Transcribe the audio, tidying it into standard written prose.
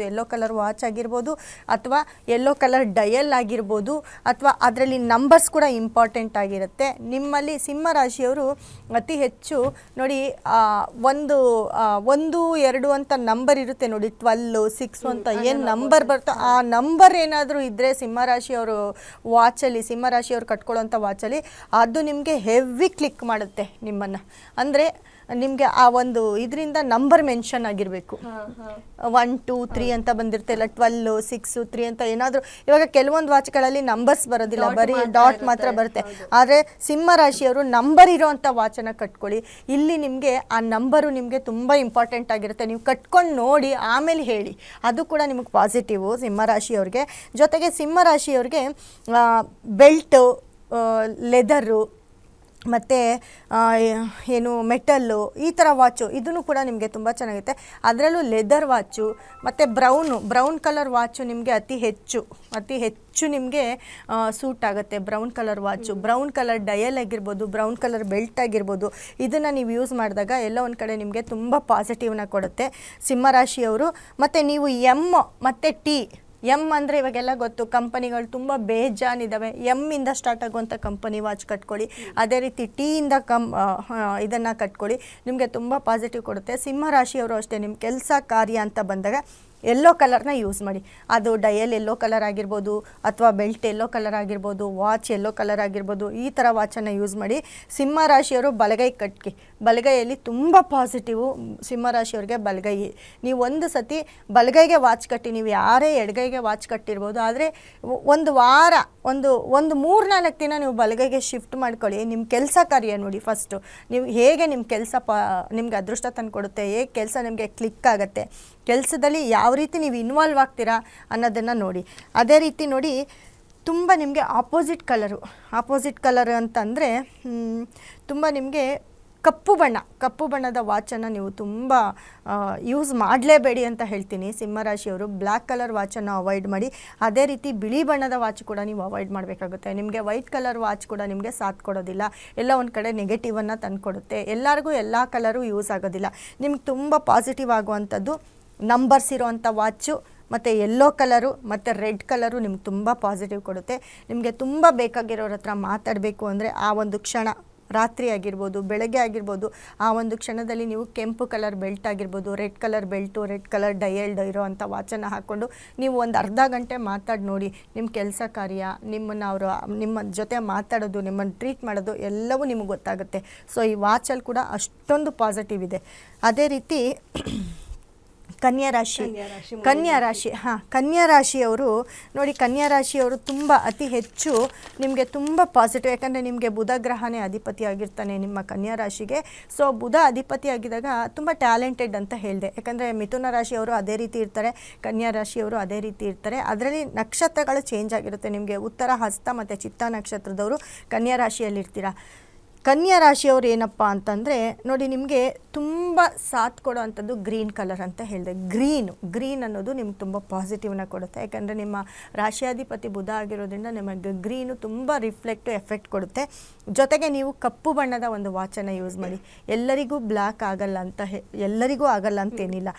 Yellow colour watch ಆಗಿರ್ಬೋದು ಅಥವಾ yellow colour dial ಆಗಿರ್ಬೋದು ಅಥವಾ ಅದರಲ್ಲಿ ನಂಬರ್ಸ್ ಕೂಡ ಇಂಪಾರ್ಟೆಂಟ್ ಆಗಿರುತ್ತೆ. ನಿಮ್ಮಲ್ಲಿ ಸಿಂಹ ರಾಶಿಯವರು ಅತಿ ಹೆಚ್ಚು ನೋಡಿ ಒಂದು ಎರಡು ಅಂತ ನಂಬರ್ ಇರುತ್ತೆ ನೋಡಿ, 12 6 ಅಂತ ಏನು ನಂಬರ್ ಬರ್ತೋ ಆ ನಂಬರ್ ಏನಾದರೂ ಇದ್ದರೆ ಸಿಂಹರಾಶಿಯವರು ವಾಚಲ್ಲಿ, ಸಿಂಹರಾಶಿಯವರು ಕಟ್ಕೊಳ್ಳೋಂಥ ವಾಚಲ್ಲಿ ಅದು ನಿಮಗೆ ಹೆವಿ ಕ್ಲಿಕ್ ಮಾಡುತ್ತೆ ನಿಮ್ಮನ್ನು. ಅಂದರೆ ನಿಮಗೆ ಆ ಒಂದು ಇದರಿಂದ ನಂಬರ್ ಮೆನ್ಷನ್ ಆಗಿರಬೇಕು. 1 2 3 ಅಂತ ಬಂದಿರುತ್ತೆ, ಇಲ್ಲ 12 6 3 ಅಂತ ಏನಾದರೂ. ಇವಾಗ ಕೆಲವೊಂದು ವಾಚ್ಗಳಲ್ಲಿ ನಂಬರ್ಸ್ ಬರೋದಿಲ್ಲ, ಬರೀ ಡಾಟ್ ಮಾತ್ರ ಬರುತ್ತೆ. ಆದರೆ ಸಿಂಹ ರಾಶಿಯವರು ನಂಬರ್ ಇರೋವಂಥ ವಾಚನ್ನು ಕಟ್ಕೊಳ್ಳಿ. ಇಲ್ಲಿ ನಿಮಗೆ ಆ ನಂಬರು ನಿಮಗೆ ತುಂಬ ಇಂಪಾರ್ಟೆಂಟ್ ಆಗಿರುತ್ತೆ. ನೀವು ಕಟ್ಕೊಂಡು ನೋಡಿ ಆಮೇಲೆ ಹೇಳಿ, ಅದು ಕೂಡ ನಿಮಗೆ ಪಾಸಿಟಿವು ಸಿಂಹರಾಶಿಯವ್ರಿಗೆ. ಜೊತೆಗೆ ಸಿಂಹರಾಶಿಯವ್ರಿಗೆ ಬೆಲ್ಟು, ಲೆದರು ಮತ್ತು ಏನು ಮೆಟಲ್ಲು ಈ ಥರ ವಾಚು ಇದನ್ನು ಕೂಡ ನಿಮಗೆ ತುಂಬ ಚೆನ್ನಾಗಿರುತ್ತೆ. ಅದರಲ್ಲೂ ಲೆದರ್ ವಾಚು ಮತ್ತು ಬ್ರೌನ್ ಕಲರ್ ವಾಚು ನಿಮಗೆ ಅತಿ ಹೆಚ್ಚು ನಿಮಗೆ ಸೂಟ್ ಆಗುತ್ತೆ. Brown colour watch, brown colour dial ಆಗಿರ್ಬೋದು, ಬ್ರೌನ್ ಕಲರ್ ಬೆಲ್ಟ್ ಆಗಿರ್ಬೋದು, ಇದನ್ನು ನೀವು ಯೂಸ್ ಮಾಡಿದಾಗ ಎಲ್ಲ ಒಂದು ಕಡೆ ನಿಮಗೆ ತುಂಬ ಪಾಸಿಟಿವ್ನ ಕೊಡುತ್ತೆ ಸಿಂಹರಾಶಿಯವರು. ಮತ್ತು ನೀವು ಎಮ್ ಮತ್ತು ಟಿ, ಎಮ್ ಅಂದರೆ ಇವಾಗೆಲ್ಲ ಗೊತ್ತು, ಕಂಪನಿಗಳು ತುಂಬ ಬೇಜಾನಿದ್ದಾವೆ. ಎಮ್ಮಿಂದ ಸ್ಟಾರ್ಟ್ ಆಗುವಂಥ ಕಂಪನಿ ವಾಚ್ ಕಟ್ಕೊಳ್ಳಿ. ಅದೇ ರೀತಿ ಟೀಯಿಂದ ಇದನ್ನು ಕಟ್ಕೊಳ್ಳಿ, ನಿಮಗೆ ತುಂಬ ಪಾಸಿಟಿವ್ ಕೊಡುತ್ತೆ. ಸಿಂಹರಾಶಿಯವರು ಅಷ್ಟೇ, ನಿಮ್ಮ ಕೆಲಸ ಕಾರ್ಯ ಅಂತ ಬಂದಾಗ ಯೆಲ್ಲೋ ಕಲರ್ನ ಯೂಸ್ ಮಾಡಿ. ಅದು ಡಯಲ್ ಯೆಲ್ಲೋ ಕಲರ್ ಆಗಿರ್ಬೋದು, ಅಥವಾ ಬೆಲ್ಟ್ ಯೆಲ್ಲೋ ಕಲರ್ ಆಗಿರ್ಬೋದು, ವಾಚ್ ಯೆಲ್ಲೋ ಕಲರ್ ಆಗಿರ್ಬೋದು, ಈ ಥರ ವಾಚನ್ನು ಯೂಸ್ ಮಾಡಿ. ಸಿಂಹರಾಶಿಯವರು ಬಲಗೈ ಕಟ್ಟಿ, ಬಲಗೈಯಲ್ಲಿ ತುಂಬ ಪಾಸಿಟಿವು ಸಿಂಹರಾಶಿಯವ್ರಿಗೆ ಬಲಗೈ. ನೀವು ಒಂದು ಸತಿ ಬಲಗೈಗೆ ವಾಚ್ ಕಟ್ಟಿ, ನೀವು ಯಾರೇ ಎಡಗೈಗೆ ವಾಚ್ ಕಟ್ಟಿರ್ಬೋದು, ಆದರೆ ಒಂದು ವಾರ ಒಂದು 3-4 ದಿನ ನೀವು ಬಲಗೈಗೆ ಶಿಫ್ಟ್ ಮಾಡ್ಕೊಳ್ಳಿ. ನಿಮ್ಮ ಕೆಲಸ ಕಾರ್ಯ ನೋಡಿ ಫಸ್ಟು, ನೀವು ಹೇಗೆ ನಿಮ್ಮ ಕೆಲಸ ನಿಮ್ಗೆ ಅದೃಷ್ಟ ತಂದು ಕೊಡುತ್ತೆ, ಹೇಗೆ ಕೆಲಸ ನಿಮಗೆ ಕ್ಲಿಕ್ ಆಗುತ್ತೆ, ಕೆಲಸದಲ್ಲಿ ಯಾವ ರೀತಿ ನೀವು ಇನ್ವಾಲ್ವ್ ಆಗ್ತೀರಾ ಅನ್ನೋದನ್ನು ನೋಡಿ. ಅದೇ ರೀತಿ ನೋಡಿ, ತುಂಬ ನಿಮಗೆ ಆಪೋಸಿಟ್ ಕಲರ್ ಅಂತಂದರೆ ತುಂಬ ನಿಮಗೆ ಕಪ್ಪು ಬಣ್ಣದ ವಾಚನ್ನು ನೀವು ತುಂಬ ಯೂಸ್ ಮಾಡಲೇಬೇಡಿ ಅಂತ ಹೇಳ್ತೀನಿ ಸಿಂಹರಾಶಿಯವರು. ಬ್ಲ್ಯಾಕ್ ಕಲರ್ ವಾಚನ್ನು ಅವಾಯ್ಡ್ ಮಾಡಿ. ಅದೇ ರೀತಿ ಬಿಳಿ ಬಣ್ಣದ ವಾಚ್ ಕೂಡ ನೀವು ಅವಾಯ್ಡ್ ಮಾಡಬೇಕಾಗುತ್ತೆ. ನಿಮಗೆ ವೈಟ್ ಕಲರ್ ವಾಚ್ ಕೂಡ ನಿಮಗೆ ಸಾಥ್ ಕೊಡೋದಿಲ್ಲ, ಎಲ್ಲ ಒಂದು ಕಡೆ ನೆಗೆಟಿವನ್ನು ತಂದುಕೊಡುತ್ತೆ. ಎಲ್ಲರಿಗೂ ಎಲ್ಲ ಕಲರು ಯೂಸ್ ಆಗೋದಿಲ್ಲ. ನಿಮ್ಗೆ ತುಂಬ ಪಾಸಿಟಿವ್ ಆಗುವಂಥದ್ದು ನಂಬರ್ಸ್ ಇರೋವಂಥ ವಾಚು ಮತ್ತು ಯೆಲ್ಲೋ ಕಲರು ಮತ್ತು ರೆಡ್ ಕಲರು ನಿಮ್ಗೆ ತುಂಬ ಪಾಸಿಟಿವ್ ಕೊಡುತ್ತೆ. ನಿಮಗೆ ತುಂಬ ಬೇಕಾಗಿರೋರ ಹತ್ರ ಮಾತಾಡಬೇಕು ಅಂದರೆ ಆ ಒಂದು ಕ್ಷಣ, ರಾತ್ರಿ ಆಗಿರ್ಬೋದು, ಬೆಳಗ್ಗೆ ಆಗಿರ್ಬೋದು, ಆ ಒಂದು ಕ್ಷಣದಲ್ಲಿ ನೀವು ಕೆಂಪು ಕಲರ್ ಬೆಲ್ಟ್ ಆಗಿರ್ಬೋದು, red colour belt, red colour dialled ಇರೋವಂಥ ವಾಚನ್ನು ಹಾಕ್ಕೊಂಡು ನೀವು ಒಂದು ಅರ್ಧ ಗಂಟೆ ಮಾತಾಡಿ ನೋಡಿ. ನಿಮ್ಮ ಕೆಲಸ ಕಾರ್ಯ, ನಿಮ್ಮ ಜೊತೆ ಮಾತಾಡೋದು, ನಿಮ್ಮನ್ನು ಟ್ರೀಟ್ ಮಾಡೋದು ಎಲ್ಲವೂ ನಿಮಗೆ ಗೊತ್ತಾಗುತ್ತೆ. ಸೊ ಈ ವಾಚಲ್ಲಿ ಕೂಡ ಅಷ್ಟೊಂದು ಪಾಸಿಟಿವ್ ಇದೆ. ಅದೇ ರೀತಿ ಕನ್ಯಾ ರಾಶಿಯವರು ನೋಡಿ, ಕನ್ಯಾ ರಾಶಿಯವರು ತುಂಬ ಅತಿ ಹೆಚ್ಚು ನಿಮಗೆ ತುಂಬ ಪಾಸಿಟಿವ್. ಯಾಕಂದರೆ ನಿಮಗೆ ಬುಧ ಗ್ರಹನೇ ಅಧಿಪತಿ ಆಗಿರ್ತಾನೆ ನಿಮ್ಮ ಕನ್ಯಾ ರಾಶಿಗೆ. ಸೊ ಬುಧ ಅಧಿಪತಿ ಆಗಿದಾಗ ತುಂಬ ಟ್ಯಾಲೆಂಟೆಡ್ ಅಂತ ಹೇಳಿದೆ. ಯಾಕಂದರೆ ಮಿಥುನ ರಾಶಿಯವರು ಅದೇ ರೀತಿ ಇರ್ತಾರೆ, ಕನ್ಯಾ ರಾಶಿಯವರು ಅದೇ ರೀತಿ ಇರ್ತಾರೆ. ಅದರಲ್ಲಿ ನಕ್ಷತ್ರಗಳು ಚೇಂಜ್ ಆಗಿರುತ್ತೆ. ನಿಮಗೆ ಉತ್ತರ ಹಸ್ತ ಮತ್ತು ಚಿತ್ತ ನಕ್ಷತ್ರದವರು ಕನ್ಯಾ ರಾಶಿಯಲ್ಲಿರ್ತೀರ. ಕನ್ಯಾ ರಾಶಿಯವರು ಏನಪ್ಪ ಅಂತಂದರೆ ನೋಡಿ, ನಿಮಗೆ ತುಂಬ ಸಾಥ್ ಕೊಡೋ ಅಂಥದ್ದು ಗ್ರೀನ್ ಕಲರ್ ಅಂತ ಹೇಳಿದೆ. ಗ್ರೀನ್ ಅನ್ನೋದು ನಿಮ್ಗೆ ತುಂಬ ಪಾಸಿಟಿವ್ನ ಕೊಡುತ್ತೆ. ಯಾಕಂದರೆ ನಿಮ್ಮ ರಾಶಿಯಾಧಿಪತಿ ಬುಧ ಆಗಿರೋದ್ರಿಂದ ನಿಮಗೆ ಗ್ರೀನು ತುಂಬ ಎಫೆಕ್ಟ್ ಕೊಡುತ್ತೆ. ಜೊತೆಗೆ ನೀವು ಕಪ್ಪು ಬಣ್ಣದ ಒಂದು ವಾಚನ್ನು ಯೂಸ್ ಮಾಡಿ. ಎಲ್ಲರಿಗೂ ಬ್ಲ್ಯಾಕ್ ಆಗಲ್ಲ ಅಂತೇನಿಲ್ಲ.